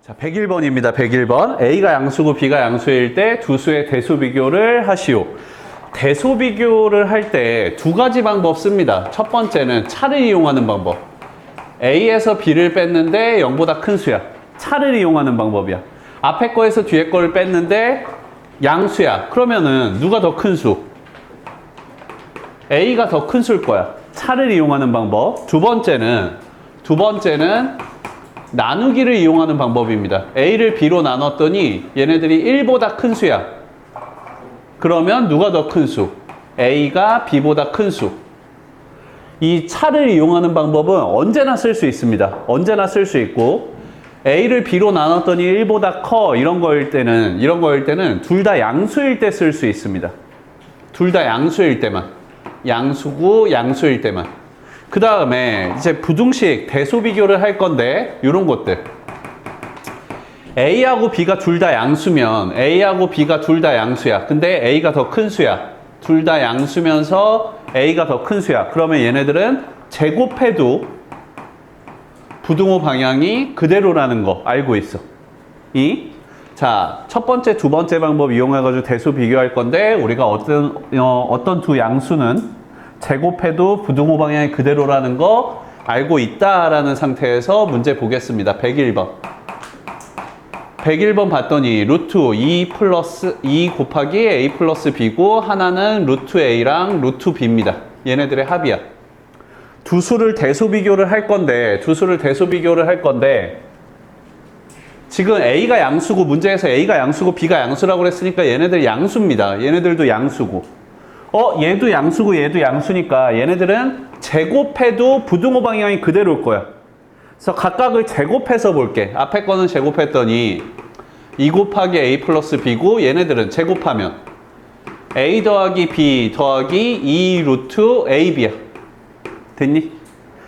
자, 101번입니다. 101번. A가 양수고 B가 양수일 때 두 수의 대수 비교를 하시오. 대수 비교를 할 때 두 가지 방법 씁니다. 첫 번째는 차를 이용하는 방법. A에서 B를 뺐는데 0보다 큰 수야. 차를 이용하는 방법이야. 앞에 거에서 뒤에 거를 뺐는데 양수야. 그러면은 누가 더 큰 수? A가 더 큰 수일 거야. 차를 이용하는 방법. 두 번째는 나누기를 이용하는 방법입니다. A를 B로 나눴더니 얘네들이 1보다 큰 수야. 그러면 누가 더 큰 수? A가 B보다 큰 수. 이 차를 이용하는 방법은 언제나 쓸 수 있습니다. 언제나 쓸 수 있고, A를 B로 나눴더니 1보다 커 이런 거일 때는 둘 다 양수일 때 쓸 수 있습니다. 둘 다 양수일 때만. 양수고 양수일 때만. 그 다음에 이제 부등식 대수 비교를 할 건데 이런 것들. A하고 B가 둘 다 양수면 A하고 B가 둘 다 양수야. 근데 A가 더 큰 수야. 둘 다 양수면서 A가 더 큰 수야. 그러면 얘네들은 제곱해도 부등호 방향이 그대로라는 거 알고 있어. 자, 첫 번째, 두 번째 방법 이용해가지고 대수 비교할 건데 우리가 어떤 두 양수는 제곱해도 부등호 방향이 그대로라는 거 알고 있다라는 상태에서 문제 보겠습니다. 101번. 101번 봤더니 루트 2 곱하기 A 플러스 B고 하나는 루트 A랑 루트 B입니다. 얘네들의 합이야. 두 수를 대수 비교를 할 건데 지금 A가 양수고 문제에서 A가 양수고 B가 양수라고 그랬으니까 얘네들 양수입니다. 얘네들도 양수고. 얘도 양수고 얘도 양수니까 얘네들은 제곱해도 부등호 방향이 그대로일 거야. 그래서 각각을 제곱해서 볼게. 앞에 거는 제곱했더니 2 곱하기 A 플러스 B고 얘네들은 제곱하면 A 더하기 B 더하기 2 루트 AB야. 됐니?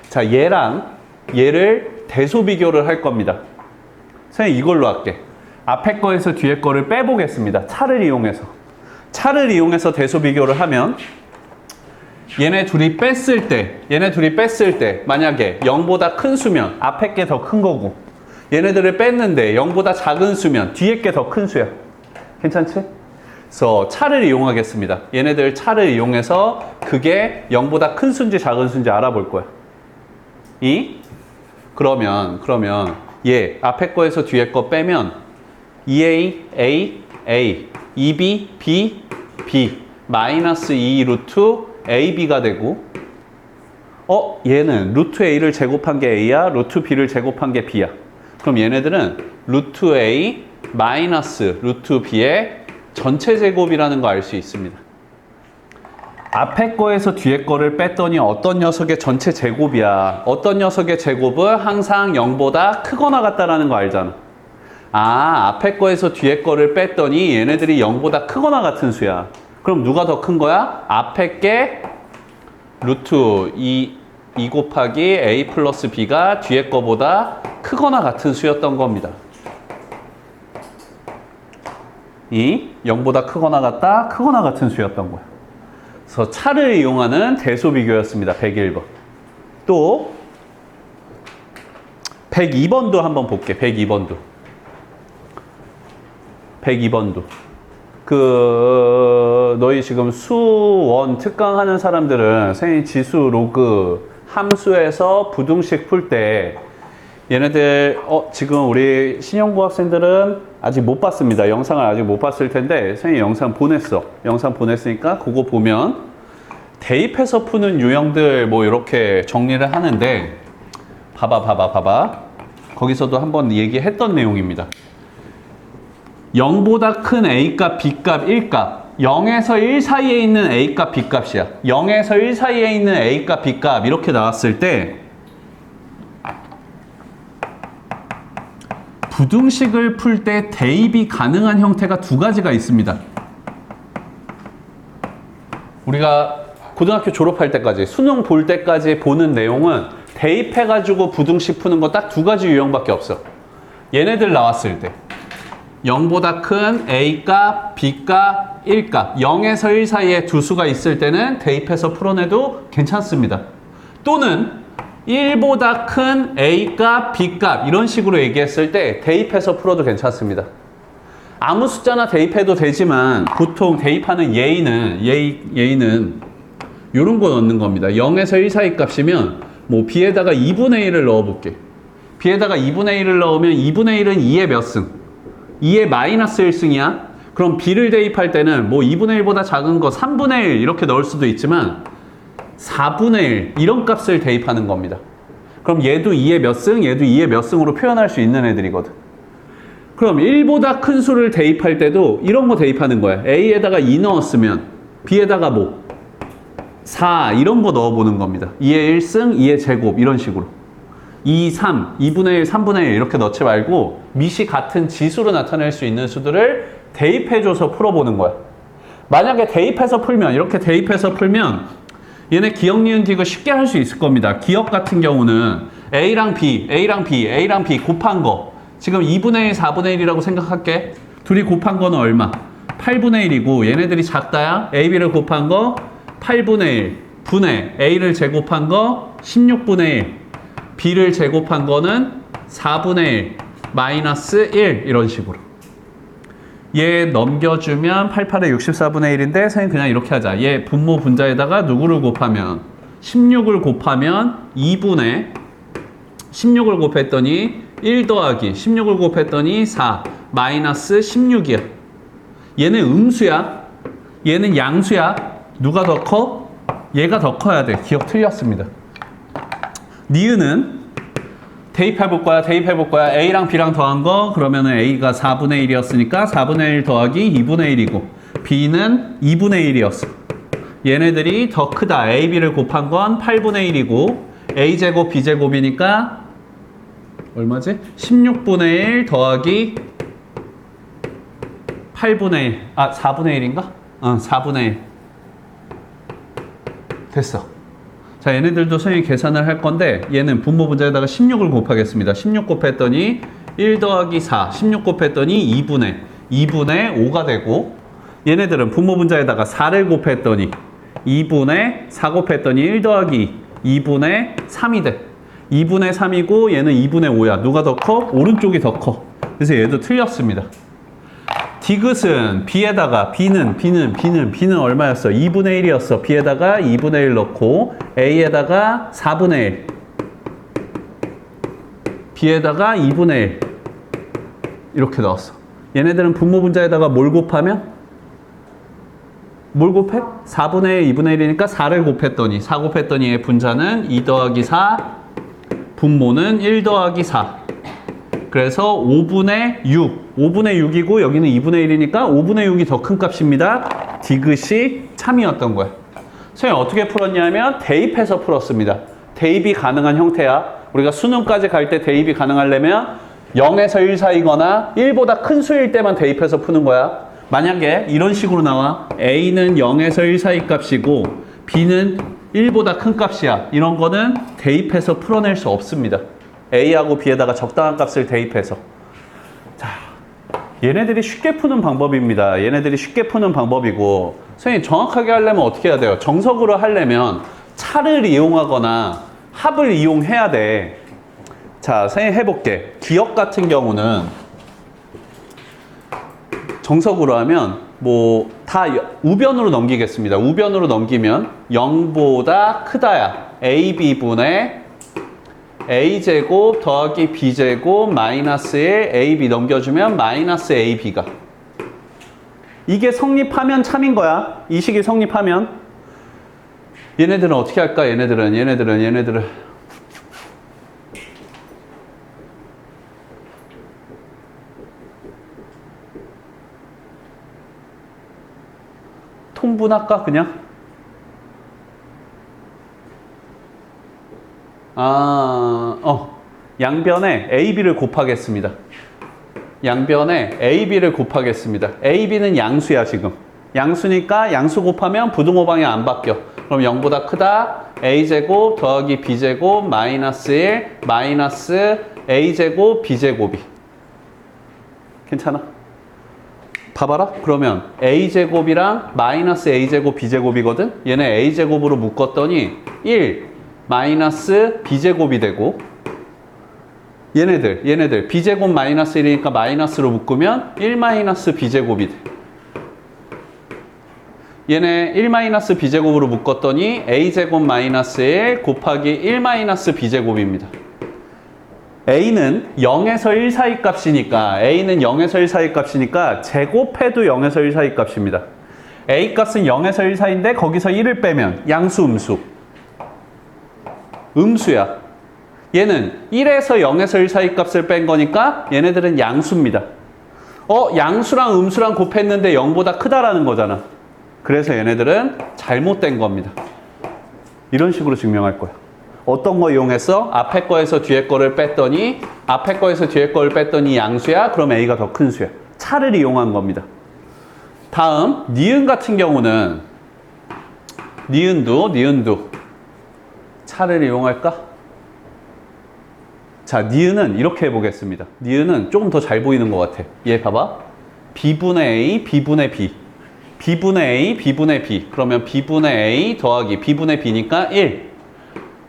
자, 얘랑 얘를 대수 비교를 할 겁니다. 선생님 이걸로 할게. 앞에 거에서 뒤에 거를 빼보겠습니다. 차를 이용해서 대수 비교를 하면 얘네 둘이 뺐을 때 만약에 0보다 큰 수면 앞에 게 더 큰 거고 얘네들을 뺐는데 0보다 작은 수면 뒤에 게 더 큰 수야. 괜찮지? 그래서 차를 이용하겠습니다. 얘네들 차를 이용해서 그게 0보다 큰 수인지 작은 수인지 알아볼 거야. 그러면 얘 앞에 거에서 뒤에 거 빼면 2A, A, 2B, B, 마이너스 2 루트 AB가 되고 얘는 루트 A를 제곱한 게 A야, 루트 B를 제곱한 게 B야. 그럼 얘네들은 루트 A 마이너스 루트 B의 전체 제곱이라는 거 알 수 있습니다. 앞에 거에서 뒤에 거를 뺐더니 어떤 녀석의 전체 제곱이야. 어떤 녀석의 제곱은 항상 0보다 크거나 같다라는 거 알잖아. 앞에 거에서 뒤에 거를 뺐더니 얘네들이 0보다 크거나 같은 수야. 그럼 누가 더 큰 거야? 앞에 게 루트 2 곱하기 A 플러스 B가 뒤에 거보다 크거나 같은 수였던 겁니다. 0보다 크거나 같은 수였던 거야. 그래서 차를 이용하는 대수 비교였습니다. 101번. 또 102번도 한번 볼게. 102번도. 너희 지금 수원 특강 하는 사람들은 선생님 지수 로그 함수에서 부등식 풀 때 얘네들 지금 우리 신영고 학생들은 아직 못 봤습니다. 영상을 아직 못 봤을 텐데 선생님 영상 보냈으니까 그거 보면 대입해서 푸는 유형들 뭐 이렇게 정리를 하는데 봐봐. 거기서도 한번 얘기했던 내용입니다. 0보다 큰 A값, B값, 1값 0에서 1 사이에 있는 A값, B값이야. 0에서 1 사이에 있는 A값, B값 이렇게 나왔을 때 부등식을 풀 때 대입이 가능한 형태가 두 가지가 있습니다. 우리가 고등학교 졸업할 때까지 수능 볼 때까지 보는 내용은 대입해가지고 부등식 푸는 거 딱 두 가지 유형밖에 없어. 얘네들 나왔을 때 0보다 큰 A값, B값, 1값 0에서 1 사이에 두 수가 있을 때는 대입해서 풀어내도 괜찮습니다. 또는 1보다 큰 A값, B값 이런 식으로 얘기했을 때 대입해서 풀어도 괜찮습니다. 아무 숫자나 대입해도 되지만 보통 대입하는 예의는 이런 거 넣는 겁니다. 0에서 1 사이 값이면 뭐 B에다가 2분의 1을 넣어볼게. B에다가 2분의 1을 넣으면 2분의 1은 2의 몇 승? 2의 마이너스 1승이야. 그럼 B를 대입할 때는 뭐 2분의 1보다 작은 거 3분의 1 이렇게 넣을 수도 있지만 4분의 1 이런 값을 대입하는 겁니다. 그럼 얘도 2의 몇 승, 얘도 2의 몇 승으로 표현할 수 있는 애들이거든. 그럼 1보다 큰 수를 대입할 때도 이런 거 대입하는 거야. A에다가 2 넣었으면 B에다가 뭐 4 이런 거 넣어보는 겁니다. 2의 1승, 2의 제곱 이런 식으로 2, 3, 2분의 1, 3분의 1 이렇게 넣지 말고 밑이 같은 지수로 나타낼 수 있는 수들을 대입해줘서 풀어보는 거야. 만약에 대입해서 풀면 이렇게 대입해서 풀면 얘네 기억, 니은, 디귿 쉽게 할 수 있을 겁니다. 기억 같은 경우는 A랑 B, A랑 B, A랑 B 곱한 거 지금 2분의 1, 4분의 1이라고 생각할게. 둘이 곱한 거는 얼마? 8분의 1이고 얘네들이 작다야. A, B를 곱한 거 8분의 1 분의 A를 제곱한 거 16분의 1 B를 제곱한 거는 4분의 1 마이너스 1 이런 식으로 얘 넘겨주면 88에 64분의 1인데 선생님 그냥 이렇게 하자. 얘 분모 분자에다가 누구를 곱하면 16을 곱하면 2분의 16을 곱했더니 1 더하기 16을 곱했더니 4 마이너스 16이야. 얘는 음수야. 얘는 양수야. 누가 더 커? 얘가 더 커야 돼. 기억 틀렸습니다. 니은은 대입해볼 거야. A랑 B랑 더한 거 그러면은 A가 4분의 1이었으니까 4분의 1 더하기 2분의 1이고 B는 2분의 1이었어. 얘네들이 더 크다. A, B를 곱한 건 8분의 1이고 A제곱, B제곱이니까 얼마지? 16분의 1 더하기 8분의 1. 4분의 1인가? 4분의 1. 됐어. 자, 얘네들도 선생님이 계산을 할 건데 얘는 분모 분자에다가 16을 곱하겠습니다. 16 곱했더니 1 더하기 4. 16 곱했더니 2분의 5가 되고 얘네들은 분모 분자에다가 4를 곱했더니 2분의 4 곱했더니 1 더하기 2분의 3이 돼. 2분의 3이고 얘는 2분의 5야. 누가 더 커? 오른쪽이 더 커. 그래서 얘도 틀렸습니다. 디귿은 B에다가 B는 얼마였어? 2분의 1이었어. B에다가 2분의 1 넣고 A에다가 4분의 1 B에다가 2분의 1 이렇게 넣었어. 얘네들은 분모 분자에다가 뭘 곱하면? 뭘 곱해? 4분의 1, 2분의 1이니까 4를 곱했더니 4 곱했더니 얘 분자는 2 더하기 4 분모는 1 더하기 4 그래서 5분의 6 5분의 6이고 여기는 2분의 1이니까 5분의 6이 더 큰 값입니다. 디귿이 참이었던 거야. 선생님 어떻게 풀었냐면 대입해서 풀었습니다. 대입이 가능한 형태야. 우리가 수능까지 갈 때 대입이 가능하려면 0에서 1 사이거나 1보다 큰 수일 때만 대입해서 푸는 거야. 만약에 이런 식으로 나와 A는 0에서 1 사이 값이고 B는 1보다 큰 값이야. 이런 거는 대입해서 풀어낼 수 없습니다. A하고 B에다가 적당한 값을 대입해서. 자, 얘네들이 쉽게 푸는 방법입니다. 얘네들이 쉽게 푸는 방법이고 선생님 정확하게 하려면 어떻게 해야 돼요? 정석으로 하려면 차를 이용하거나 합을 이용해야 돼. 자, 선생님 해볼게. 기억 같은 경우는 정석으로 하면 뭐 다 우변으로 넘기겠습니다. 우변으로 넘기면 0보다 크다야. AB분의 A제곱 더하기 B제곱 마이너스 1 AB 넘겨주면 마이너스 AB가 이게 성립하면 참인 거야. 이 식이 성립하면 얘네들은 어떻게 할까? 얘네들은 통분할까 그냥? 양변에 AB를 곱하겠습니다. 양변에 AB를 곱하겠습니다. AB는 양수야 지금. 양수니까 양수 곱하면 부등호 방향 안 바뀌어. 그럼 0보다 크다. A제곱 더하기 B제곱 마이너스 1 마이너스 A제곱 B제곱이. 괜찮아? 봐봐라. 그러면 A제곱이랑 마이너스 A제곱 B제곱이거든? 얘네 A제곱으로 묶었더니 1 마이너스 b제곱이 되고 얘네들 b제곱 마이너스 1이니까 마이너스로 묶으면 1 마이너스 b제곱이 돼. 얘네 1 마이너스 b제곱으로 묶었더니 a제곱 마이너스 1 곱하기 1 마이너스 b제곱입니다. a는 0에서 1 사이 값이니까 a는 0에서 1 사이 값이니까 제곱해도 0에서 1 사이 값입니다. a 값은 0에서 1 사이인데 거기서 1을 빼면 양수 음수. 음수야. 얘는 1에서 0에서 1 사이 값을 뺀 거니까 얘네들은 양수입니다. 양수랑 음수랑 곱했는데 0보다 크다라는 거잖아. 그래서 얘네들은 잘못된 겁니다. 이런 식으로 증명할 거야. 어떤 거 이용해서 앞에 거에서 뒤에 거를 뺐더니 앞에 거에서 뒤에 거를 뺐더니 양수야? 그럼 A가 더 큰 수야. 차를 이용한 겁니다. 다음 니은 같은 경우는 니은도 차를 이용할까? 자, 니은은 이렇게 해보겠습니다. 니은은 조금 더 잘 보이는 것 같아. 얘 봐봐. B분의 A, B분의 B. B분의 A, B분의 B. 그러면 B분의 A 더하기 B분의 B니까 1.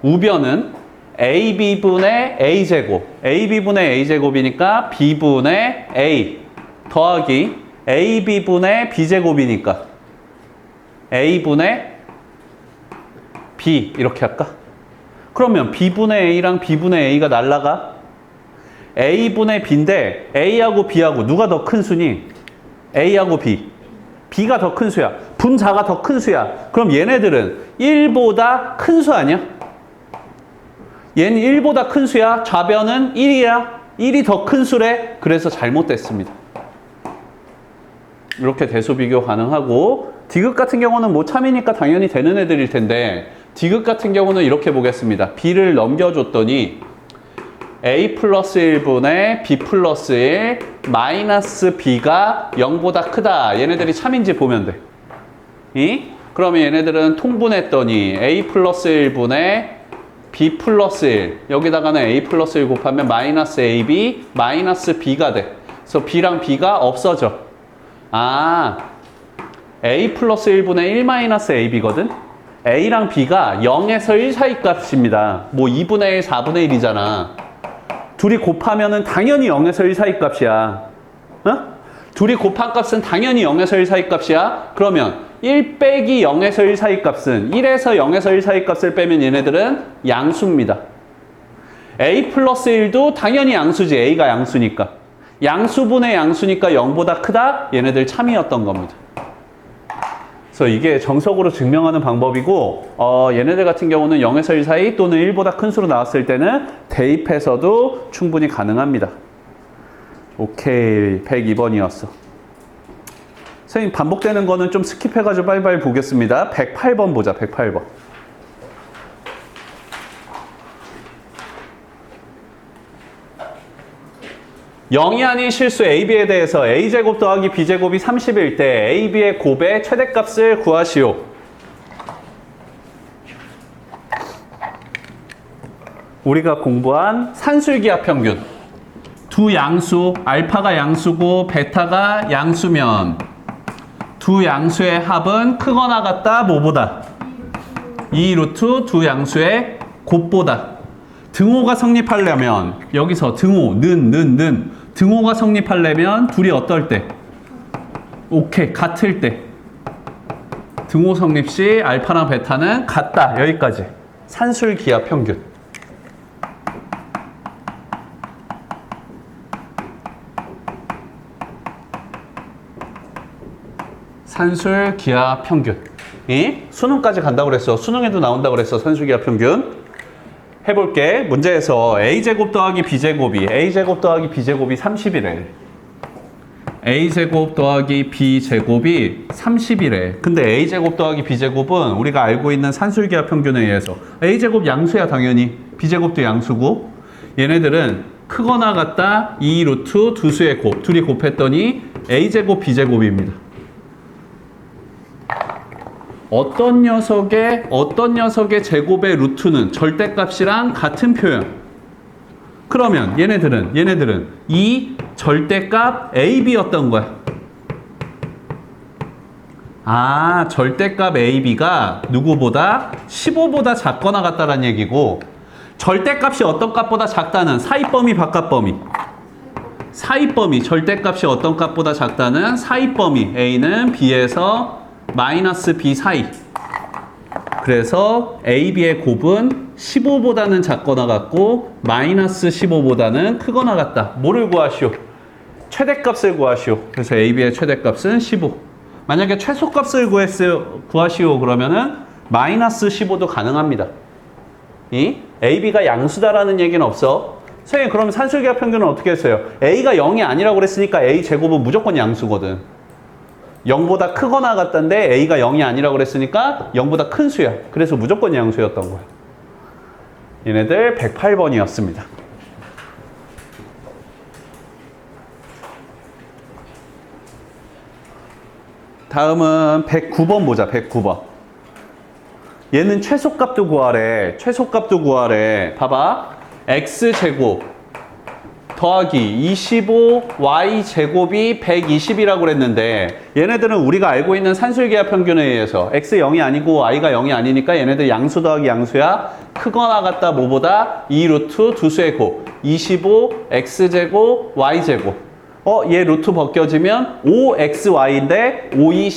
우변은 AB분의 A제곱. AB분의 A제곱이니까 B분의 A 더하기 AB분의 B제곱이니까 A분의 B 이렇게 할까? 그러면 B분의 A랑 B분의 A가 날라가? A분의 B인데 A하고 B하고 누가 더 큰 수니? A하고 B. B가 더 큰 수야. 분자가 더 큰 수야. 그럼 얘네들은 1보다 큰 수 아니야? 얘는 1보다 큰 수야. 좌변은 1이야. 1이 더 큰 수래. 그래서 잘못됐습니다. 이렇게 대수 비교 가능하고 디귿 같은 경우는 뭐 참이니까 당연히 되는 애들일 텐데 디귿 같은 경우는 이렇게 보겠습니다. B를 넘겨줬더니 A 플러스 1분의 B 플러스 1 마이너스 B가 0보다 크다. 얘네들이 참인지 보면 돼. 그러면 얘네들은 통분했더니 A 플러스 1분의 B 플러스 1 여기다가는 A 플러스 1 곱하면 마이너스 AB 마이너스 B가 돼. 그래서 B랑 B가 없어져. A 플러스 1분의 1 마이너스 AB거든? A랑 B가 0에서 1 사이 값입니다. 뭐 2분의 1, 4분의 1이잖아. 둘이 곱하면은 당연히 0에서 1 사이 값이야. 둘이 곱한 값은 당연히 0에서 1 사이 값이야. 그러면 1 빼기 0에서 1 사이 값은 1에서 0에서 1 사이 값을 빼면 얘네들은 양수입니다. A 플러스 1도 당연히 양수지. A가 양수니까. 양수분의 양수니까 0보다 크다? 얘네들 참이었던 겁니다. 그래서 이게 정석으로 증명하는 방법이고 얘네들 같은 경우는 0에서 1 사이 또는 1보다 큰 수로 나왔을 때는 대입해서도 충분히 가능합니다. 오케이, 102번이었어. 선생님 반복되는 거는 좀 스킵해가지고 빨리빨리 보겠습니다. 108번 보자, 108번. 영이 아닌 실수 AB에 대해서 A제곱 더하기 B제곱이 30일 때 AB의 곱의 최대값을 구하시오. 우리가 공부한 산술기하 평균. 두 양수, 알파가 양수고 베타가 양수면 두 양수의 합은 크거나 같다 뭐보다? 2루트 두 양수의 곱보다. 등호가 성립하려면 여기서 등호, 등호가 성립하려면 둘이 어떨 때? 오케이, 같을 때. 등호 성립 시 알파랑 베타는 같다. 여기까지. 산술기하 평균. 산술기하 평균. 수능까지 간다고 그랬어. 수능에도 나온다고 그랬어. 산술기하 평균. 해볼게. 문제에서 A제곱 더하기 B제곱이 A제곱 더하기 B제곱이 30이래. A제곱 더하기 B제곱이 30이래. 근데 A제곱 더하기 B제곱은 우리가 알고 있는 산술기하 평균에 의해서 A제곱 양수야 당연히. B제곱도 양수고 얘네들은 크거나 같다 2루트 두 수의 곱. 둘이 곱했더니 A제곱 B제곱입니다. 어떤 녀석의 제곱의 루트는 절대값이랑 같은 표현. 그러면 얘네들은 이 절대값 AB였던 거야. 아, 절대값 AB가 누구보다 15보다 작거나 같다라는 얘기고 절대값이 어떤 값보다 작다는 사이범위 바깥범위 사이범위 절대값이 어떤 값보다 작다는 사이범위 A는 B에서 마이너스 B 사이 그래서 A, B의 곱은 15보다는 작거나 같고 마이너스 15보다는 크거나 같다. 뭐를 구하시오? 최대값을 구하시오. 그래서 A, B의 최대값은 15. 만약에 최소값을 구하시오 그러면은 마이너스 15도 가능합니다. 이 A, B가 양수다라는 얘기는 없어. 선생님 그럼 산술기하 평균은 어떻게 했어요? A가 0이 아니라고 그랬으니까 A 제곱은 무조건 양수거든. 0보다 크거나 같던데 A가 0이 아니라고 그랬으니까 0보다 큰 수야. 그래서 무조건 양수였던 거야. 얘네들 108번이었습니다. 다음은 109번 보자. 109번. 얘는 최소값도 구하래. 최소값도 구하래. 봐봐. x제곱 더하기 25y제곱이 120이라고 그랬는데 얘네들은 우리가 알고 있는 산술기하 평균에 의해서 x 0이 아니고 y가 0이 아니니까 얘네들 양수 더하기 양수야. 크거나 같다 뭐보다 2루트 두 수의 곱 25 x제곱 y제곱 얘 루트 벗겨지면 5xy인데 5이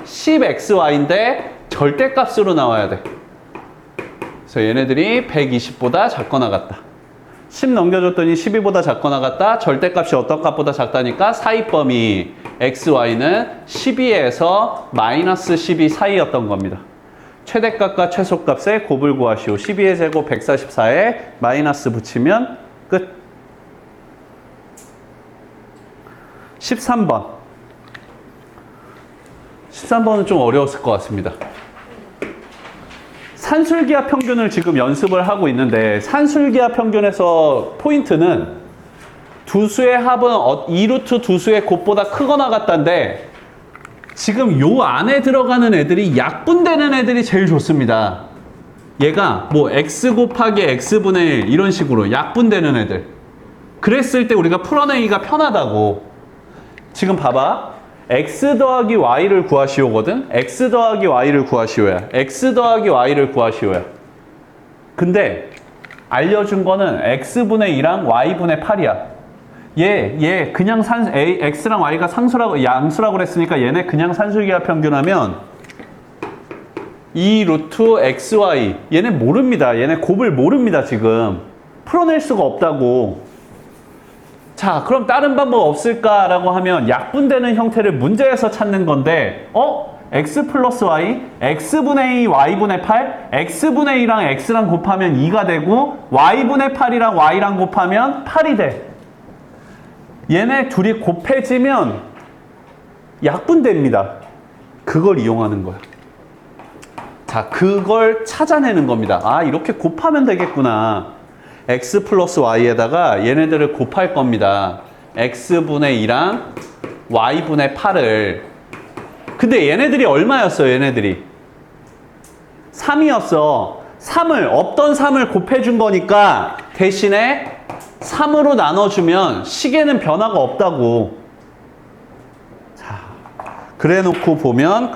10xy인데 절대값으로 나와야 돼. 그래서 얘네들이 120보다 작거나 같다. 10 넘겨줬더니 12보다 작거나 같다. 절대값이 어떤 값보다 작다니까 사이범위 xy는 12에서 마이너스 12 사이였던 겁니다. 최대값과 최소값의 곱을 구하시오. 12의 제곱 144에 마이너스 붙이면 끝. 13번. 13번은 좀 어려웠을 것 같습니다. 산술기하 평균을 지금 연습을 하고 있는데 산술기하 평균에서 포인트는 두 수의 합은 2루트 두 수의 곱보다 크거나 같다인데 지금 요 안에 들어가는 애들이 약분되는 애들이 제일 좋습니다. 얘가 뭐 x 곱하기 x분의 1 이런 식으로 약분되는 애들. 그랬을 때 우리가 풀어내기가 편하다고. 지금 봐봐. x 더하기 y를 구하시오거든? x 더하기 y를 구하시오야. x 더하기 y를 구하시오야. 근데 알려준 거는 x분의 2랑 y분의 8이야. 얘 그냥 x랑 y가 양수라고 그랬으니까 얘네 그냥 산술기하 평균하면 2 루트 xy 얘네 모릅니다. 얘네 곱을 모릅니다. 지금 풀어낼 수가 없다고. 자, 그럼 다른 방법 없을까라고 하면 약분되는 형태를 문제에서 찾는 건데 x 플러스 y, x분의 2, y분의 8, x분의 2랑 x랑 곱하면 2가 되고 y분의 8이랑 y랑 곱하면 8이 돼. 얘네 둘이 곱해지면 약분됩니다. 그걸 이용하는 거야. 자, 그걸 찾아내는 겁니다. 아, 이렇게 곱하면 되겠구나. x 플러스 y에다가 얘네들을 곱할 겁니다. x분의 2랑 y분의 8을. 근데 얘네들이 얼마였어요? 얘네들이 3이었어. 3을 없던 3을 곱해준 거니까 대신에 3으로 나눠주면 식에는 변화가 없다고. 자, 그래놓고 보면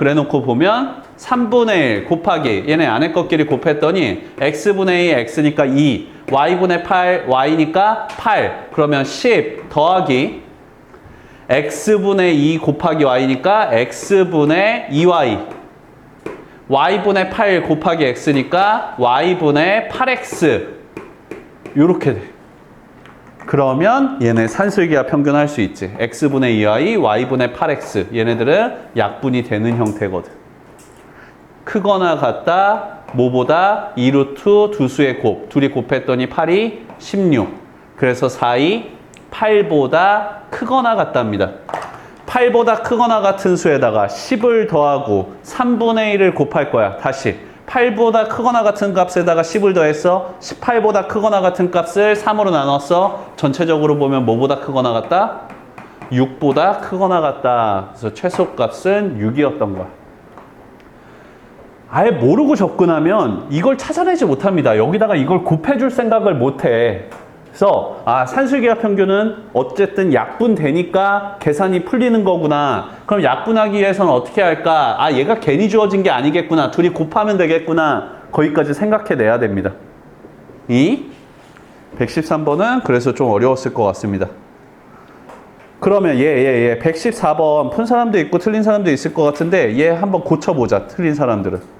3분의 1 곱하기 얘네 안에 것끼리 곱했더니 x분의 2 x니까 2 y분의 8 y니까 8 그러면 10 더하기 x분의 2 곱하기 y니까 x분의 2y y분의 8 곱하기 x니까 y분의 8x 요렇게 돼. 그러면 얘네 산술기하 평균 할 수 있지. x분의 2y y분의 8x 얘네들은 약분이 되는 형태거든. 크거나 같다 뭐보다 2루트 두 수의 곱 둘이 곱했더니 8이 16 그래서 4이 8보다 크거나 같답니다. 8보다 크거나 같은 수에다가 10을 더하고 3분의 1을 곱할 거야. 다시 8보다 크거나 같은 값에다가 10을 더했어. 18보다 크거나 같은 값을 3으로 나눴어. 전체적으로 보면 뭐보다 크거나 같다? 6보다 크거나 같다. 그래서 최소값은 6이었던 거야. 아예 모르고 접근하면 이걸 찾아내지 못합니다. 여기다가 이걸 곱해줄 생각을 못해. 그래서 산술기하 평균은 어쨌든 약분되니까 계산이 풀리는 거구나. 그럼 약분하기 위해서는 어떻게 할까? 얘가 괜히 주어진 게 아니겠구나. 둘이 곱하면 되겠구나. 거기까지 생각해내야 됩니다. 113번은 그래서 좀 어려웠을 것 같습니다. 그러면 114번 푼 사람도 있고 틀린 사람도 있을 것 같은데 얘 한번 고쳐보자. 틀린 사람들은.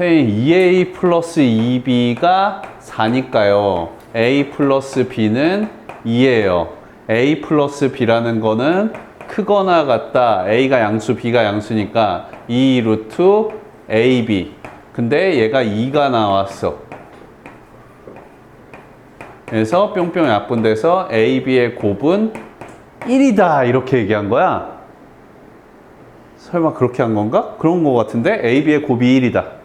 선생님 2a 플러스 2b가 4니까요. a 플러스 b는 2예요. a 플러스 b라는 거는 크거나 같다. a가 양수, b가 양수니까 2 루트 ab. 근데 얘가 2가 나왔어. 그래서 뿅뿅 약분돼서 ab의 곱은 1이다. 이렇게 얘기한 거야. 설마 그렇게 한 건가? 그런 거 같은데 ab의 곱이 1이다.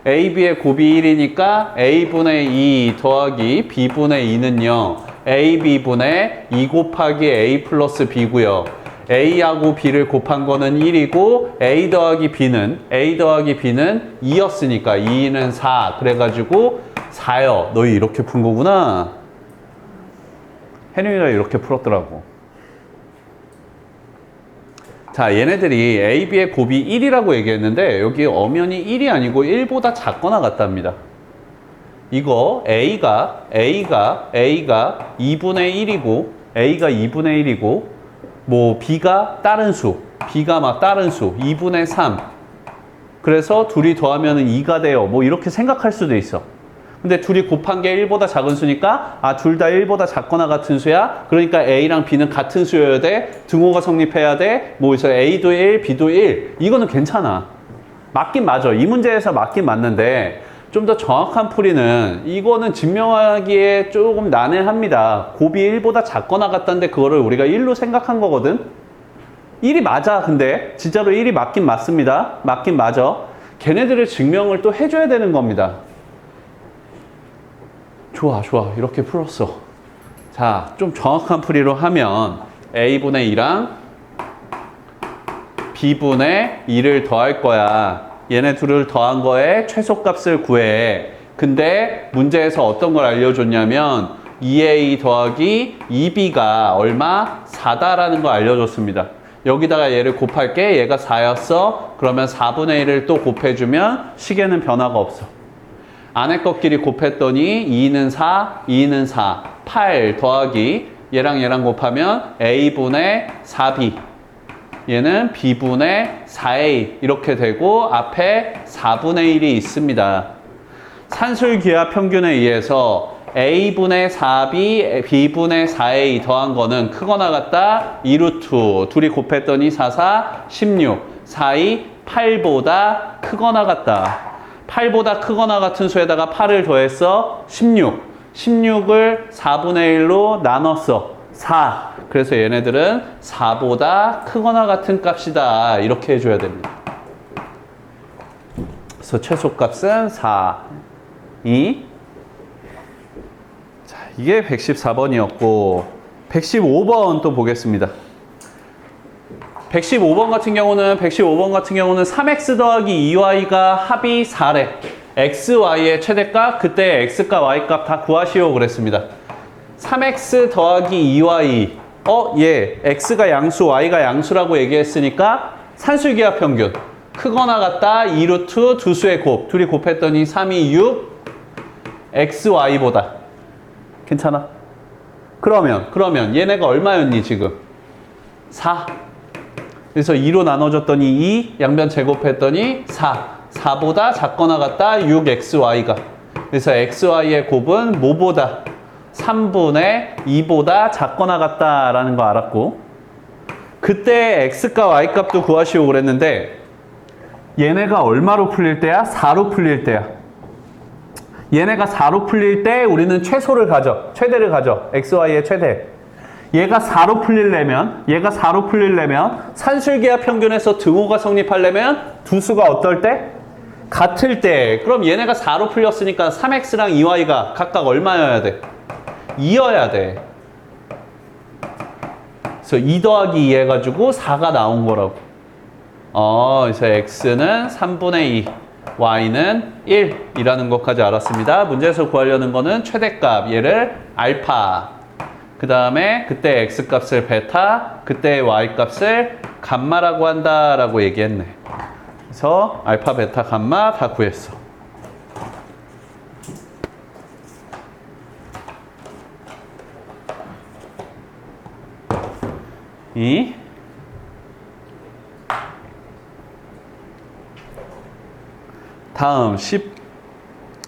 ab의 곱이 1이니까 a분의 2 더하기 b분의 2는요. ab분의 2 곱하기 a 플러스 b고요. a하고 b를 곱한 거는 1이고 a 더하기 b는 2였으니까 2는 4. 그래가지고 4요. 너희 이렇게 푼 거구나. 혜림이가 이렇게 풀었더라고. 자, 얘네들이 a, b의 곱이 1이라고 얘기했는데 여기 엄연히 1이 아니고 1보다 작거나 같답니다. 이거 a가 2분의 1이고 a가 2분의 1이고 뭐 b가 다른 수, b가 막 다른 수 2분의 3. 그래서 둘이 더하면 2가 돼요. 뭐 이렇게 생각할 수도 있어. 근데 둘이 곱한 게 1보다 작은 수니까 둘 다 1보다 작거나 같은 수야. 그러니까 a랑 b는 같은 수여야 돼. 등호가 성립해야 돼. 뭐 그래서 a도 1, b도 1. 이거는 괜찮아. 맞긴 맞아. 이 문제에서 맞긴 맞는데 좀 더 정확한 풀이는 이거는 증명하기에 조금 난해합니다. 곱이 1보다 작거나 같다는데 그거를 우리가 1로 생각한 거거든. 1이 맞아. 근데 진짜로 1이 맞긴 맞습니다. 맞긴 맞아. 걔네들의 증명을 또 해줘야 되는 겁니다. 좋아. 이렇게 풀었어. 자, 좀 정확한 풀이로 하면 a분의 2랑 b분의 2를 더할 거야. 얘네 둘을 더한 거에 최소값을 구해. 근데 문제에서 어떤 걸 알려줬냐면 2a 더하기 2b가 얼마? 4다라는 걸 알려줬습니다. 여기다가 얘를 곱할게. 얘가 4였어. 그러면 4분의 1을 또 곱해주면 식에는 변화가 없어. 안에 것끼리 곱했더니 2는 4, 2는 4, 8 더하기 얘랑 곱하면 a분의 4b. 얘는 b분의 4a 이렇게 되고 앞에 4분의 1이 있습니다. 산술기하 평균에 의해서 a분의 4b, b분의 4a 더한 거는 크거나 같다 2루트. 둘이 곱했더니 4, 4, 16. 4, 2, 8보다 크거나 같다. 8보다 크거나 같은 수에다가 8을 더했어 16. 16을 4분의 1로 나눴어 4. 그래서 얘네들은 4보다 크거나 같은 값이다. 이렇게 해줘야 됩니다. 그래서 최소값은 4, 2. 자, 이게 114번이었고 115번 또 보겠습니다. 115번 같은 경우는 3x 더하기 2y가 합이 4래. x, y의 최대값, 그때 x값, y값 다 구하시오 그랬습니다. 3x 더하기 2y x가 양수, y가 양수라고 얘기했으니까 산술기하 평균 크거나 같다 2루트 두 수의 곱. 둘이 곱했더니 3, 2, 6 x, y보다 괜찮아? 그러면 얘네가 얼마였니 지금? 4. 그래서 2로 나눠줬더니 2, 양변 제곱했더니 4. 4보다 작거나 같다 6xy가. 그래서 xy의 곱은 뭐보다? 3분의 2보다 작거나 같다라는 거 알았고, 그때 x값 y값도 구하시오 그랬는데 얘네가 얼마로 풀릴 때야? 4로 풀릴 때야. 얘네가 4로 풀릴 때 우리는 최대를 가져. xy의 최대. 얘가 4로 풀리려면 산술기하 평균에서 등호가 성립하려면 두 수가 어떨 때? 같을 때. 그럼 얘네가 4로 풀렸으니까 3x랑 2y가 각각 얼마여야 돼? 2여야 돼. 그래서 2 더하기 2 해가지고 4가 나온 거라고. 그래서 x는 3분의 2, y는 1이라는 것까지 알았습니다. 문제에서 구하려는 거는 최대값, 얘를 알파. 그 다음에 그때 x값을 베타, 그때 y값을 감마라고 한다라고 얘기했네. 그래서 알파, 베타, 감마 다 구했어. 다음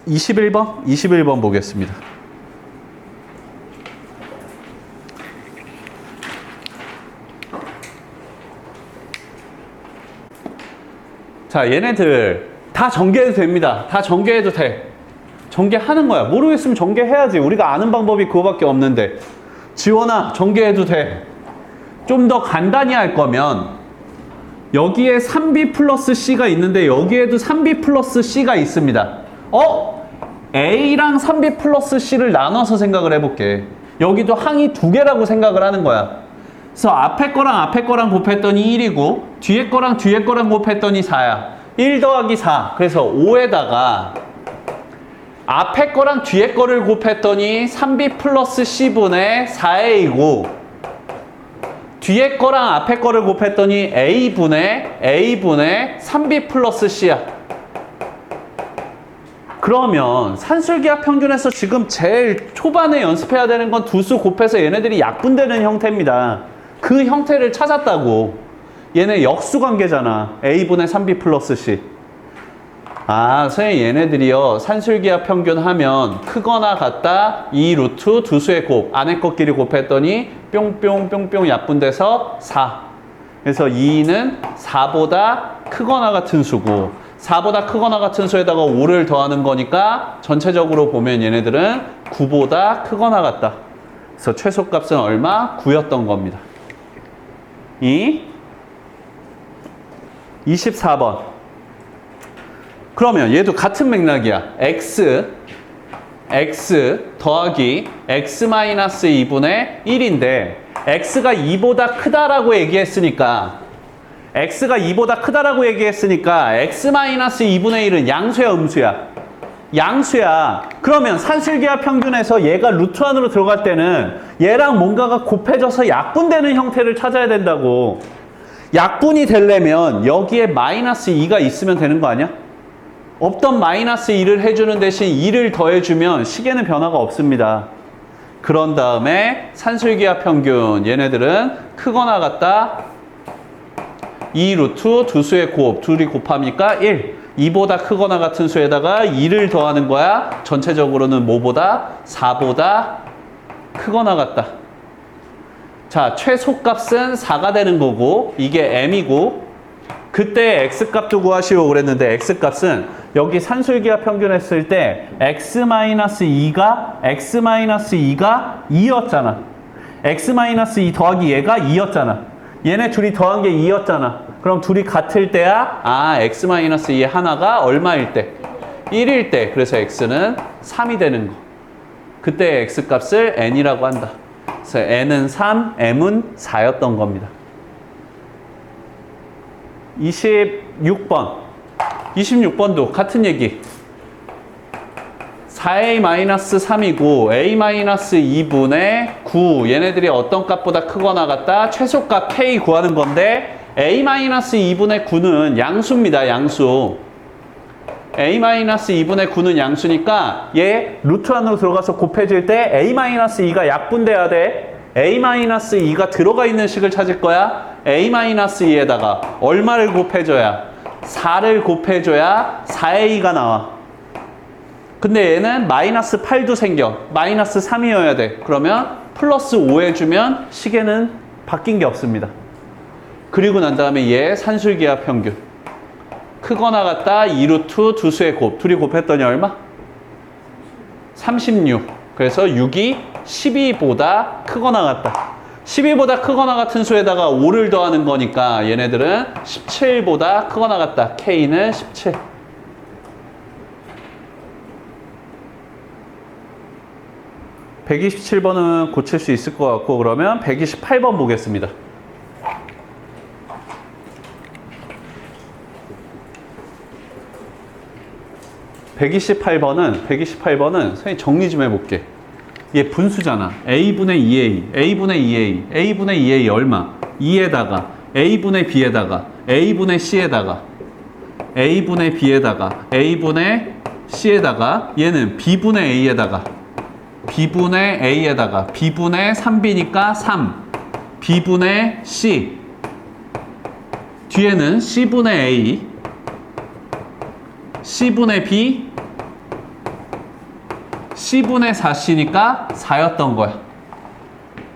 21번 보겠습니다. 자, 얘네들 다 전개해도 됩니다. 다 전개해도 돼. 전개하는 거야. 모르겠으면 전개해야지. 우리가 아는 방법이 그거밖에 없는데. 지원아, 전개해도 돼. 좀 더 간단히 할 거면 여기에 3b 플러스 c가 있는데 여기에도 3b 플러스 c가 있습니다. a랑 3b 플러스 c를 나눠서 생각을 해볼게. 여기도 항이 두 개라고 생각을 하는 거야. 그래서 앞에 거랑 곱했더니 1이고 뒤에 거랑 곱했더니 4야. 1 더하기 4. 그래서 5에다가 앞에 거랑 뒤에 거를 곱했더니 3b 플러스 c분의 4a이고 뒤에 거랑 앞에 거를 곱했더니 a분의 3b 플러스 c야. 그러면 산술기하 평균에서 지금 제일 초반에 연습해야 되는 건 두 수 곱해서 얘네들이 약분되는 형태입니다. 그 형태를 찾았다고. 얘네 역수관계잖아. a분의 3b 플러스 c. 선생님 얘네들이요. 산술기하 평균 하면 크거나 같다 2 루트 두 수의 곱. 안에 것끼리 곱했더니 뿅뿅뿅뿅 약분돼서 4. 그래서 2는 4보다 크거나 같은 수고 4보다 크거나 같은 수에다가 5를 더하는 거니까 전체적으로 보면 얘네들은 9보다 크거나 같다. 그래서 최소값은 얼마? 9였던 겁니다. 24번. 그러면 얘도 같은 맥락이야. x 더하기 x-2분의 1인데 x가 2보다 크다라고 얘기했으니까 x-2분의 1은 양수야 음수야? 양수야. 그러면 산술기하 평균에서 얘가 루트 안으로 들어갈 때는 얘랑 뭔가가 곱해져서 약분되는 형태를 찾아야 된다고. 약분이 되려면 여기에 마이너스 2가 있으면 되는 거 아니야? 없던 마이너스 2를 해주는 대신 2를 더해주면 식에는 변화가 없습니다. 그런 다음에 산술기하 평균 얘네들은 크거나 같다 2 루트 두 수의 곱 둘이 곱합니까? 1. 2보다 크거나 같은 수에다가 2를 더하는 거야. 전체적으로는 뭐보다? 4보다 크거나 같다. 자, 최소값은 4가 되는 거고 이게 m이고 그때 x값도 구하시오 그랬는데 x값은 여기 산술기하 평균 했을 때 x-2가 2였잖아. x-2 더하기 얘가 2였잖아. 얘네 둘이 더한 게 2였잖아. 그럼 둘이 같을 때야 x-2의 하나가 얼마일 때? 1일 때. 그래서 x는 3이 되는 거. 그때 x값을 n이라고 한다. 그래서 n은 3, m은 4였던 겁니다. 26번도 같은 얘기. 4a-3이고 a-2분의 9 얘네들이 어떤 값보다 크거나 같다? 최소값 k 구하는 건데 a-2분의 9는 양수입니다. 양수. a-2분의 9는 양수니까 얘 루트 안으로 들어가서 곱해질 때 a-2가 약분돼야 돼. a-2가 들어가 있는 식을 찾을 거야. a-2에다가 얼마를 곱해줘야? 4를 곱해줘야 4a가 나와. 근데 얘는 마이너스 8도 생겨. 마이너스 3이어야 돼. 그러면 플러스 5 해주면 식에는 바뀐 게 없습니다. 그리고 난 다음에 얘 산술기하 평균. 크거나 같다 2 루트 두 수의 곱. 둘이 곱했더니 얼마? 36. 그래서 6이 12보다 크거나 같다. 12보다 크거나 같은 수에다가 5를 더하는 거니까 얘네들은 17보다 크거나 같다. K는 17. (127번은) 고칠 수 있을 것 같고 그러면 128번 보겠습니다. 128번은 선생님 정리 좀 해볼게. 얘 분수잖아. a분의 2a, a분의 2a, a분의 2a 얼마? 2에다가 a분의 b에다가 a분의 c에다가 a분의 b에다가 a분의 c에다가 얘는 b분의 a에다가 b분의 a에다가 b분의 3b니까 3 b분의 c 뒤에는 c분의 a c분의 b c분의 4c니까 4였던 거야.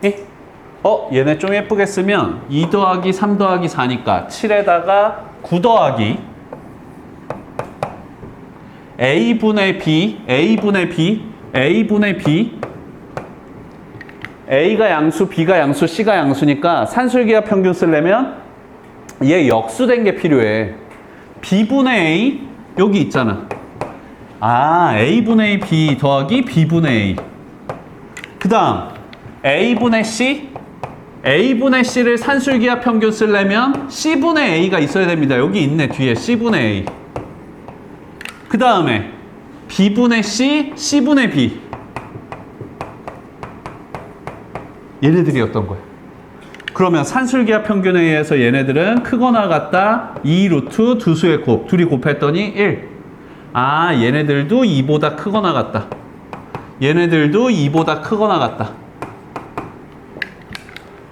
예? 얘네 좀 예쁘게 쓰면 2 더하기 3 더하기 4니까 7에다가 9 더하기 a분의 b a분의 b a분의 b a가 양수, b가 양수, c가 양수니까 산술기하 평균 쓰려면 얘 역수된 게 필요해. b분의 a 여기 있잖아. a분의 b 더하기 b분의 a. 그 다음 a분의 c a분의 c를 산술기하 평균 쓰려면 c분의 a가 있어야 됩니다. 여기 있네. 뒤에 c분의 a. 그 다음에 b분의 c, c분의 b. 얘네들이었던 거예요. 그러면 산술기하 평균에 의해서 얘네들은 크거나 같다 2 루트 두 수의 곱. 둘이 곱했더니 1. 얘네들도 2보다 크거나 같다. 얘네들도 2보다 크거나 같다.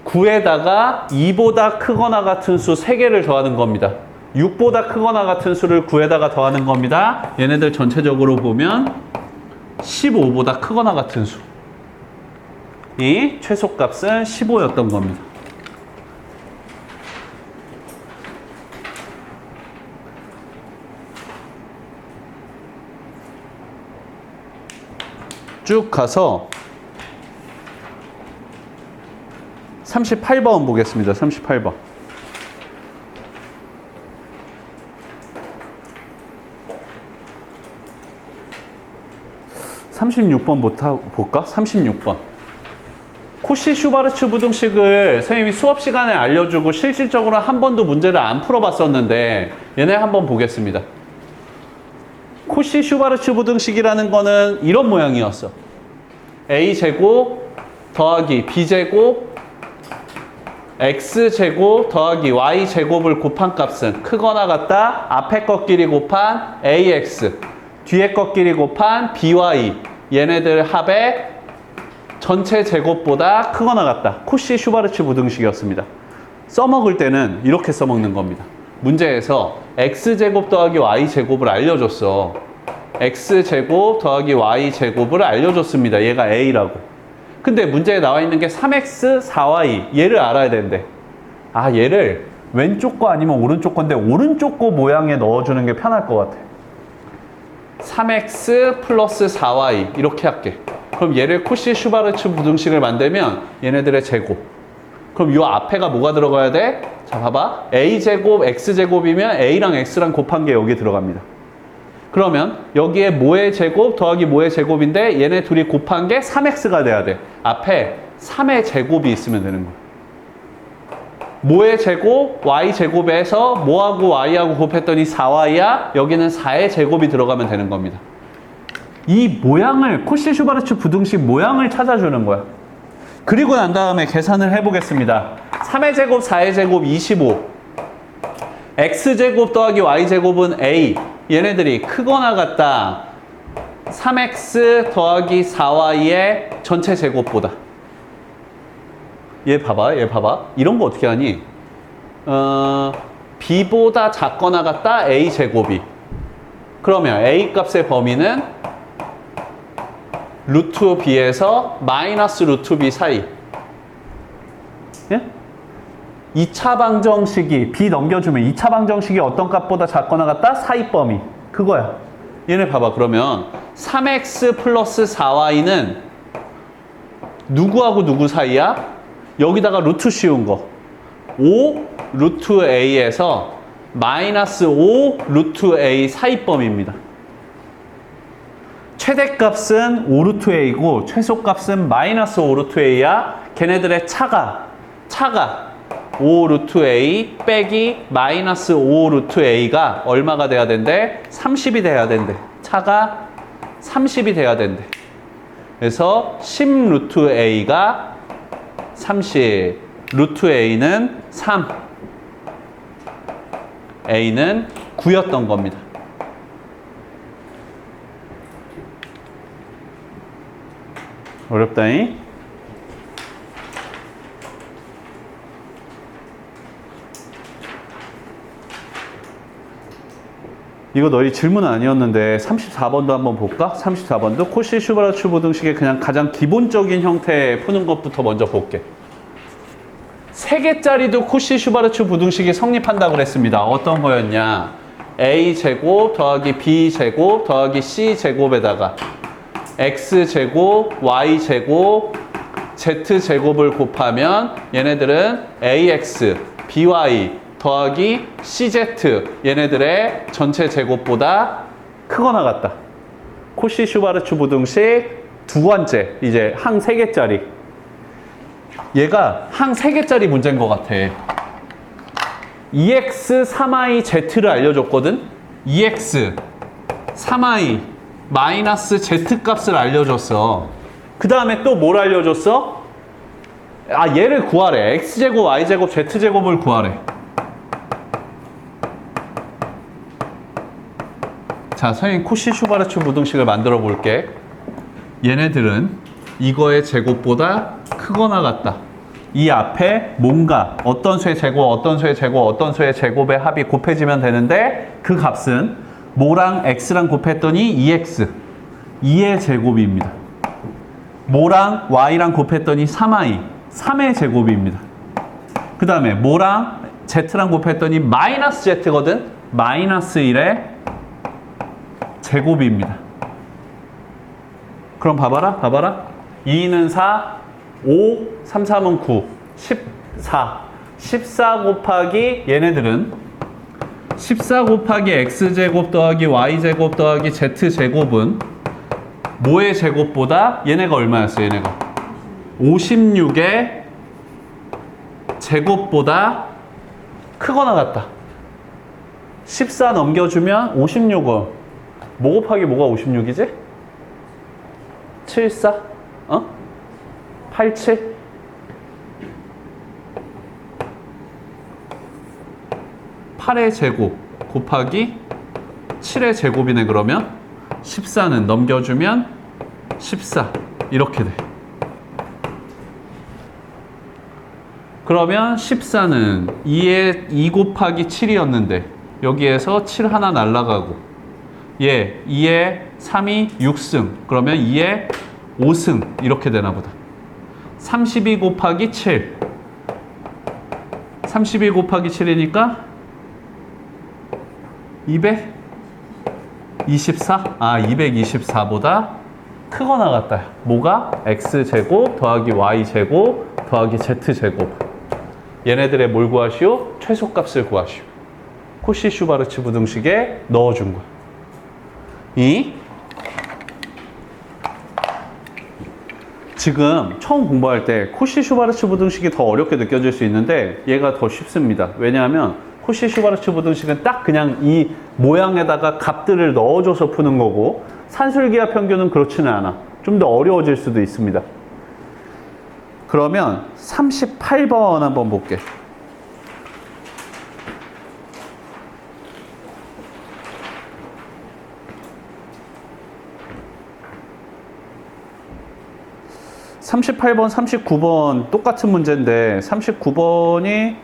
9에다가 2보다 크거나 같은 수 3개를 더하는 겁니다. 6보다 크거나 같은 수를 9에다가 더하는 겁니다. 얘네들 전체적으로 보면 15보다 크거나 같은 수. 이 최소값은 15였던 겁니다. 쭉 가서 38번 보겠습니다. 38번. 36번 볼까? 36번. 코시-슈바르츠 부등식을 선생님이 수업 시간에 알려주고 실질적으로 한 번도 문제를 안 풀어봤었는데 얘네 한번 보겠습니다. 코시-슈바르츠 부등식이라는 거는 이런 모양이었어. a제곱 더하기 b제곱 x제곱 더하기 y제곱을 곱한 값은 크거나 같다 앞에 것끼리 곱한 ax 뒤에 것끼리 곱한 by 얘네들 합의 전체 제곱보다 크거나 같다. 코시-슈바르츠 부등식이었습니다. 써먹을 때는 이렇게 써먹는 겁니다. 문제에서 x제곱 더하기 y제곱을 알려줬어. x제곱 더하기 y제곱을 알려줬습니다. 얘가 a라고. 근데 문제에 나와 있는 게 3x, 4y 얘를 알아야 된대. 얘를 왼쪽 거 아니면 오른쪽 건데 오른쪽 거 모양에 넣어주는 게 편할 것 같아. 3x 플러스 4y 이렇게 할게. 그럼 얘를 코시-슈바르츠 부등식을 만들면 얘네들의 제곱. 그럼 이 앞에가 뭐가 들어가야 돼? 자, 봐봐. a제곱, x제곱이면 a랑 x랑 곱한 게 여기 들어갑니다. 그러면 여기에 뭐의 제곱 더하기 뭐의 제곱인데 얘네 둘이 곱한 게 3x가 돼야 돼. 앞에 3의 제곱이 있으면 되는 거야. 뭐의 제곱, y제곱에서 뭐하고 y하고 곱했더니 4y야. 여기는 4의 제곱이 들어가면 되는 겁니다. 이 모양을, 코시-슈바르츠 부등식 모양을 찾아주는 거야. 그리고 난 다음에 계산을 해보겠습니다. 3의 제곱, 4의 제곱 25. x제곱 더하기 y제곱은 a. 얘네들이 크거나 같다 3x 더하기 4y의 전체 제곱보다. 얘 봐봐. 이런 거 어떻게 하니? b보다 작거나 같다 a제곱이. 그러면 a 값의 범위는 루트 b에서 마이너스 루트 b 사이. 예? 2차 방정식이 b 넘겨주면 2차 방정식이 어떤 값보다 작거나 같다? 사이 범위. 그거야. 얘네 봐봐. 그러면 3x 플러스 4y는 누구하고 누구 사이야? 여기다가 루트 씌운 거. 5 루트 a에서 마이너스 5 루트 a 사이 범위입니다. 최대값은 5 루트 a고 최소값은 마이너스 5 루트 a야. 걔네들의 차가 5 루트 a 빼기 마이너스 5 루트 a가 얼마가 돼야 된대? 30이 돼야 된대. 차가 30이 돼야 된대. 그래서 10 루트 a가 30, 루트 a는 3, a는 9였던 겁니다. 어렵다잉? 이거 너희 질문 아니었는데 34번도 한번 볼까? 34번도 코시-슈바르츠 부등식의 그냥 가장 기본적인 형태 푸는 것부터 먼저 볼게. 3개짜리도 코시-슈바르츠 부등식이 성립한다고 그랬습니다. 어떤 거였냐? a제곱 더하기 b제곱 더하기 c제곱에다가 x제곱, y제곱, z제곱을 곱하면 얘네들은 ax, by 더하기 cz 얘네들의 전체 제곱보다 크거나 같다. 코시-슈바르츠 부등식 두 번째, 이제 항 3개짜리. 얘가 항 3개짜리 문제인 것 같아. 2x, 3i, z를 알려줬거든? 2x, 3i, 마이너스 z 값을 알려줬어. 그 다음에 또 뭘 알려줬어? 아, 얘를 구하래. x제곱, y제곱, z제곱을 구하래. 자, 선생님 코시-슈바르츠 부등식을 만들어 볼게. 얘네들은 이거의 제곱보다 크거나 같다. 이 앞에 뭔가 어떤 수의 제곱, 어떤 수의 제곱, 어떤 수의 제곱의 합이 곱해지면 되는데 그 값은 뭐랑 x랑 곱했더니 2x, 2의 제곱입니다. 뭐랑 y랑 곱했더니 3i, 3의 제곱입니다. 그 다음에 뭐랑 z랑 곱했더니 마이너스 z거든? 마이너스 1의 제곱입니다. 그럼 봐봐라. 2는 4, 5, 3, 3은 9, 14. 14 곱하기 얘네들은 14 곱하기 x제곱 더하기 y제곱 더하기 z제곱은 뭐의 제곱보다 얘네가 얼마였어? 얘네가 56의 제곱보다 크거나 같다. 14 넘겨주면 56은 뭐 곱하기 뭐가 56이지? 74? 87? 8의 제곱 곱하기 7의 제곱이네. 그러면 14는 넘겨주면 14 이렇게 돼. 그러면 14는 2 곱하기 7이었는데 여기에서 7 하나 날라가고 2에 3이 6승 그러면 2에 5승 이렇게 되나 보다. 32 곱하기 7 32 곱하기 7이니까 224? 224보다 크거나 같다. 뭐가? x제곱 더하기 y제곱 더하기 z제곱. 얘네들의 뭘 구하시오? 최소값을 구하시오. 코시-슈바르츠 부등식에 넣어준 거야. 지금 처음 공부할 때 코시-슈바르츠 부등식이 더 어렵게 느껴질 수 있는데 얘가 더 쉽습니다. 왜냐하면 코시-슈바르츠 부등식은 딱 그냥 이 모양에다가 값들을 넣어줘서 푸는 거고 산술기하 평균은 그렇지는 않아. 좀 더 어려워질 수도 있습니다. 그러면 38번 한번 볼게. (38번) (39번) 똑같은 문제인데 39번이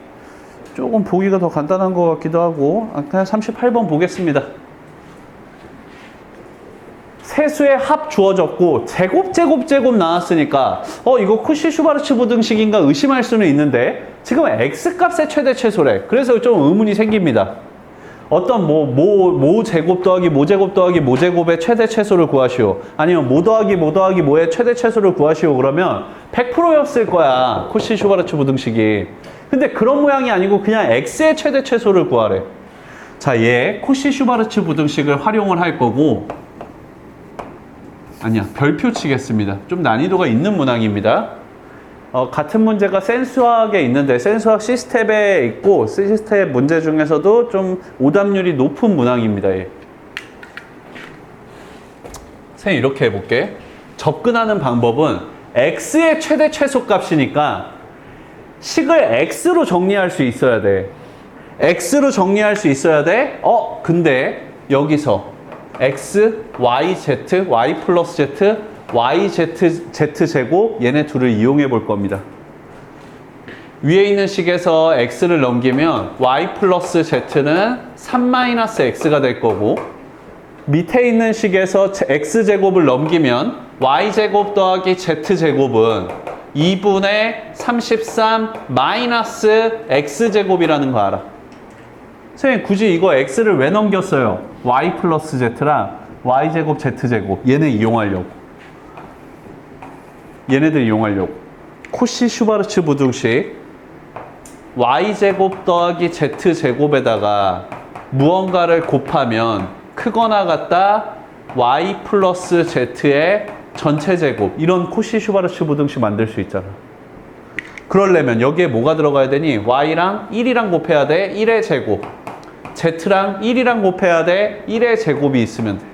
조금 보기가 더 간단한 것 같기도 하고 그냥 38번 보겠습니다. 세수의 합 주어졌고 제곱 나왔으니까 이거 코시-슈바르츠 부등식인가 의심할 수는 있는데 지금 x값의 최대 최소래. 그래서 좀 의문이 생깁니다. 어떤 모 제곱 더하기 모 제곱 더하기 모 제곱의 최대 최소를 구하시오. 아니면 모 더하기 모의 최대 최소를 구하시오. 그러면 100%였을 거야. 코시-슈바르츠 부등식이. 근데 그런 모양이 아니고 그냥 x의 최대 최소를 구하래. 자, 얘 코시-슈바르츠 부등식을 활용을 할 거고 아니야, 별표 치겠습니다. 좀 난이도가 있는 문항입니다. 같은 문제가 센수학에 있는데 센수학 시스템에 있고 시스템 문제 중에서도 좀 오답률이 높은 문항입니다. 얘. 선생님 이렇게 해볼게. 접근하는 방법은 x의 최대 최소값이니까 식을 x로 정리할 수 있어야 돼. x로 정리할 수 있어야 돼. 근데 여기서 x, y, z, y 플러스 z, y, z 제곱 얘네 둘을 이용해 볼 겁니다. 위에 있는 식에서 x를 넘기면 y 플러스 z는 3-x가 될 거고, 밑에 있는 식에서 x제곱을 넘기면 y제곱 더하기 z제곱은 2분의 33 마이너스 x제곱이라는 거 알아. 선생님 굳이 이거 x를 왜 넘겼어요? y 플러스 z랑 y제곱 z제곱 얘네 이용하려고. 얘네들 이용하려고. 코시 슈바르츠 부등식 y제곱 더하기 z제곱에다가 무언가를 곱하면 크거나 같다 y 플러스 z의 전체 제곱, 이런 코시 슈바르츠 부등식 만들 수 있잖아. 그러려면 여기에 뭐가 들어가야 되니? y랑 1이랑 곱해야 돼. 1의 제곱. z랑 1이랑 곱해야 돼. 1의 제곱이 있으면 돼.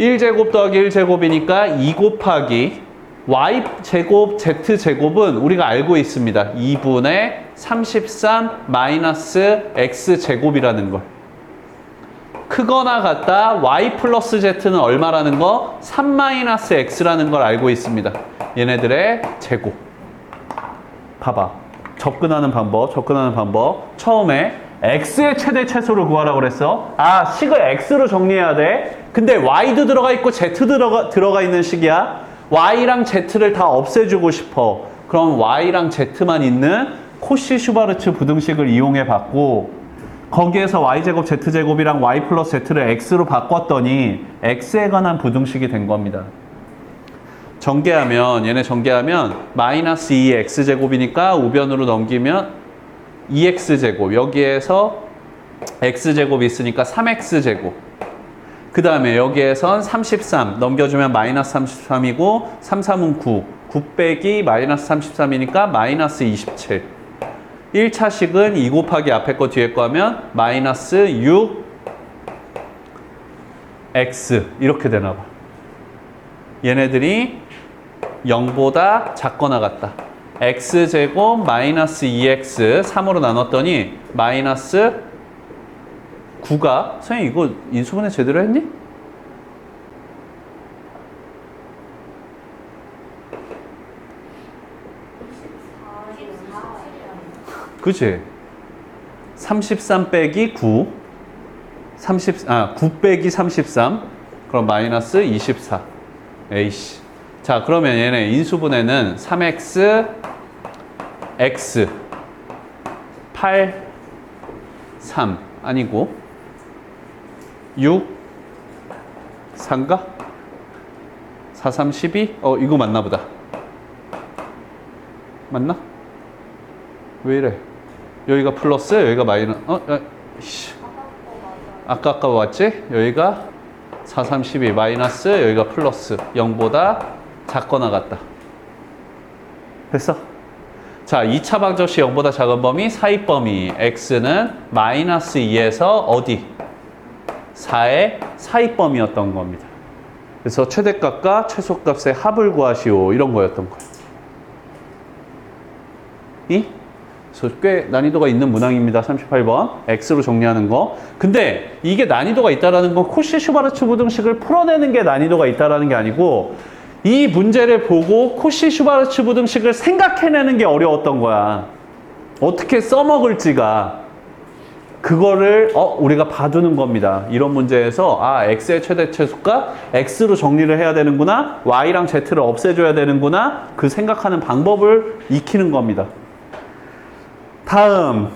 1제곱 더하기 1제곱이니까 2 곱하기 y제곱 z제곱은 우리가 알고 있습니다. 2분의 33 마이너스 x제곱이라는 걸. 크거나 같다 y 플러스 z는 얼마라는 거? 3 마이너스 x라는 걸 알고 있습니다. 얘네들의 제곱. 봐봐. 접근하는 방법. 처음에 x의 최대 최소를 구하라고 그랬어. 식을 x로 정리해야 돼. 근데 y도 들어가 있고 z도 들어가 있는 식이야. y랑 z를 다 없애주고 싶어. 그럼 y랑 z만 있는 코시 슈바르츠 부등식을 이용해 봤고, 거기에서 y제곱 z제곱이랑 y 플러스 z를 x로 바꿨더니 x에 관한 부등식이 된 겁니다. 얘네 전개하면 마이너스 2x제곱이니까 우변으로 넘기면 2x제곱, 여기에서 x제곱이 있으니까 3x제곱, 그 다음에 여기에선 33 넘겨주면 마이너스 33이고 3, 3은 9, 9 빼기 마이너스 33이니까 마이너스 27. 1차 식은 2 곱하기 앞에 거 뒤에 거 하면 마이너스 6x 이렇게 되나 봐. 얘네들이 0보다 작거나 같다. x제곱 마이너스 2x 3으로 나눴더니 마이너스 9가, 선생님 이거 인수분해 제대로 했니? 그치? 33 빼기 9 9 빼기 33 그럼 마이너스 24. 에이씨. 자, 그러면 얘네 인수분해는 3x x 8 3 아니고 6 3가 4 3 12 이거 맞나 보다. 맞나? 왜 이래? 여기가 플러스, 여기가 마이너스. 아까 맞지? 여기가 4 3 12 마이너스, 여기가 플러스. 0보다 작거나 같다. 됐어? 자, 2차 방정 시 0보다 작은 범위, 사이 범위. x는 마이너스 2에서 어디? 4의 사이 범위였던 겁니다. 그래서 최대값과 최소값의 합을 구하시오. 이런 거였던 거예요. 그래서 꽤 난이도가 있는 문항입니다. 38번. x로 정리하는 거. 근데 이게 난이도가 있다라는 건 코시 슈바르츠 부등식을 풀어내는 게 난이도가 있다라는 게 아니고, 이 문제를 보고 코시 슈바르츠 부등식을 생각해내는 게 어려웠던 거야. 어떻게 써먹을지가. 그거를 우리가 봐두는 겁니다. 이런 문제에서 x의 최대 최소가 x로 정리를 해야 되는구나, y랑 z를 없애줘야 되는구나, 그 생각하는 방법을 익히는 겁니다. 다음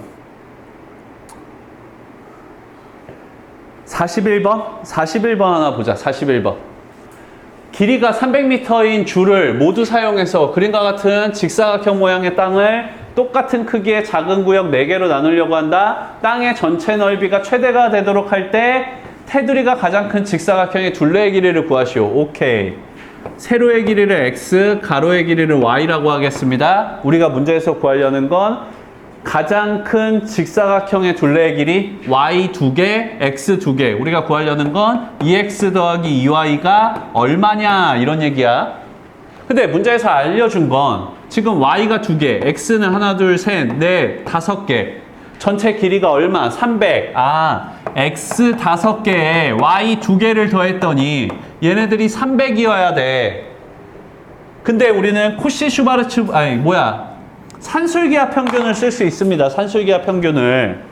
41번 하나 보자. 41번. 길이가 300m인 줄을 모두 사용해서 그림과 같은 직사각형 모양의 땅을 똑같은 크기의 작은 구역 4개로 나누려고 한다. 땅의 전체 넓이가 최대가 되도록 할 때 테두리가 가장 큰 직사각형의 둘레의 길이를 구하시오. 오케이. 세로의 길이를 x, 가로의 길이를 y라고 하겠습니다. 우리가 문제에서 구하려는 건 가장 큰 직사각형의 둘레의 길이 y 2개, x 2개. 우리가 구하려는 건 2x 더하기 2y가 얼마냐 이런 얘기야. 근데 문제에서 알려준 건 지금 y가 2개, x는 하나, 둘, 셋, 넷, 5개. 전체 길이가 얼마? 300. 아, x 5개에 y 2개를 더했더니 얘네들이 300이어야 돼. 근데 우리는 코시-슈바르츠, 산술기하 평균을 쓸 수 있습니다. 산술기하 평균을.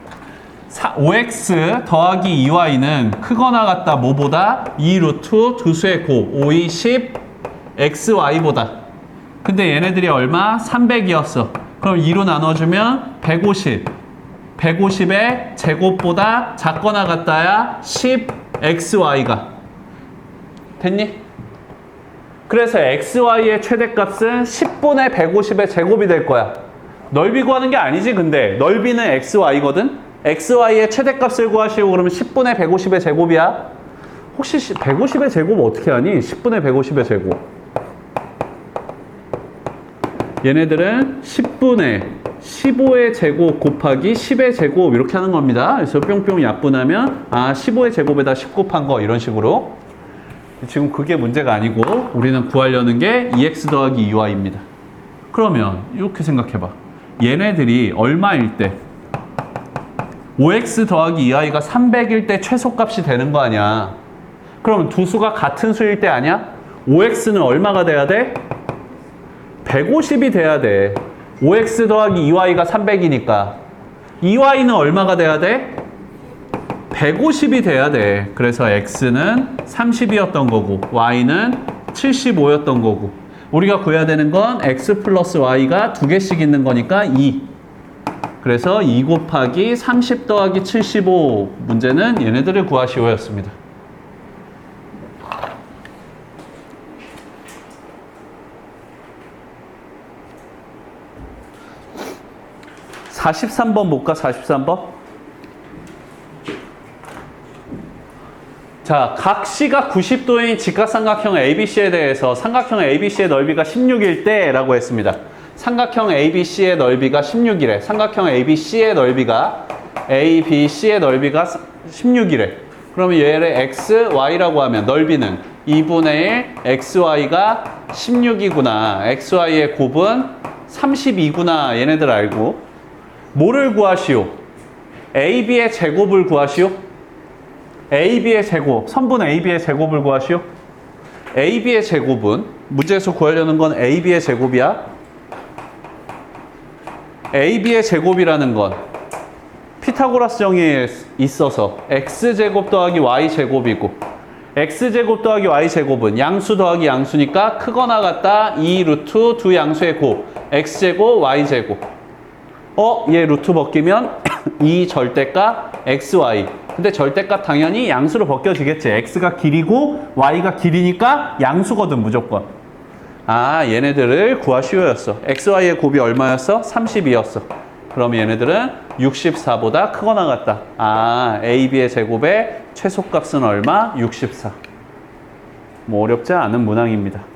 5x 더하기 2y는 크거나 같다 뭐보다? 2루트 두수의 곱 5, 2, 10 xy보다. 근데 얘네들이 얼마? 300이었어. 그럼 2로 나눠주면 150. 150의 제곱보다 작거나 같다야 10xy가. 됐니? 그래서 xy의 최대값은 10분의 150의 제곱이 될 거야. 넓이 구하는 게 아니지 근데. 넓이는 xy거든? xy의 최대값을 구하시고 그러면 10분의 150의 제곱이야. 혹시 150의 제곱 어떻게 하니? 10분의 150의 제곱. 얘네들은 10분의 15의 제곱 곱하기 10의 제곱 이렇게 하는 겁니다. 그래서 뿅뿅 약분하면 15의 제곱에다 10 곱한 거 이런 식으로. 지금 그게 문제가 아니고 우리는 구하려는 게 2x 더하기 2y입니다. 그러면 이렇게 생각해봐. 얘네들이 얼마일 때 5x 더하기 2y가 300일 때 최소값이 되는 거 아니야. 그럼 두 수가 같은 수일 때 아니야? 5x는 얼마가 돼야 돼? 150이 돼야 돼. 5x 더하기 2y가 300이니까 2y는 얼마가 돼야 돼? 150이 돼야 돼. 그래서 x는 30이었던 거고 y는 75였던 거고 우리가 구해야 되는 건 x 플러스 y가 2개씩 있는 거니까 2. 그래서 2 곱하기 30 더하기 75 문제는 얘네들을 구하시오였습니다. (43번) 볼까? 43번. 자, 각 시각 90도인 직각삼각형 ABC에 대해서 삼각형 ABC의 넓이가 16일 때 라고 했습니다. 삼각형 ABC의 넓이가 16이래. 삼각형 ABC의 넓이가 ABC의 넓이가 16이래. 그러면 얘를 XY라고 하면 넓이는 2분의 1 XY가 16이구나. XY의 곱은 32구나. 얘네들 알고. 뭐를 구하시오? AB의 제곱을 구하시오? AB의 제곱, 선분 AB의 제곱을 구하시오? AB의 제곱은 문제에서 구하려는 건 AB의 제곱이야. AB의 제곱이라는 건 피타고라스 정의에 있어서 X제곱 더하기 Y제곱이고 X제곱 더하기 Y제곱은 양수 더하기 양수니까 크거나 같다 2루트 두 양수의 곱 X제곱 Y제곱. 얘 루트 벗기면 이 절대값 XY. 근데 절대값 당연히 양수로 벗겨지겠지. X가 길이고 Y가 길이니까 양수거든 무조건. 얘네들을 구하시오였어. XY의 곱이 얼마였어? 32였어. 그럼 얘네들은 64보다 크거나 같다. AB의 제곱의 최소값은 얼마? 64. 뭐 어렵지 않은 문항입니다.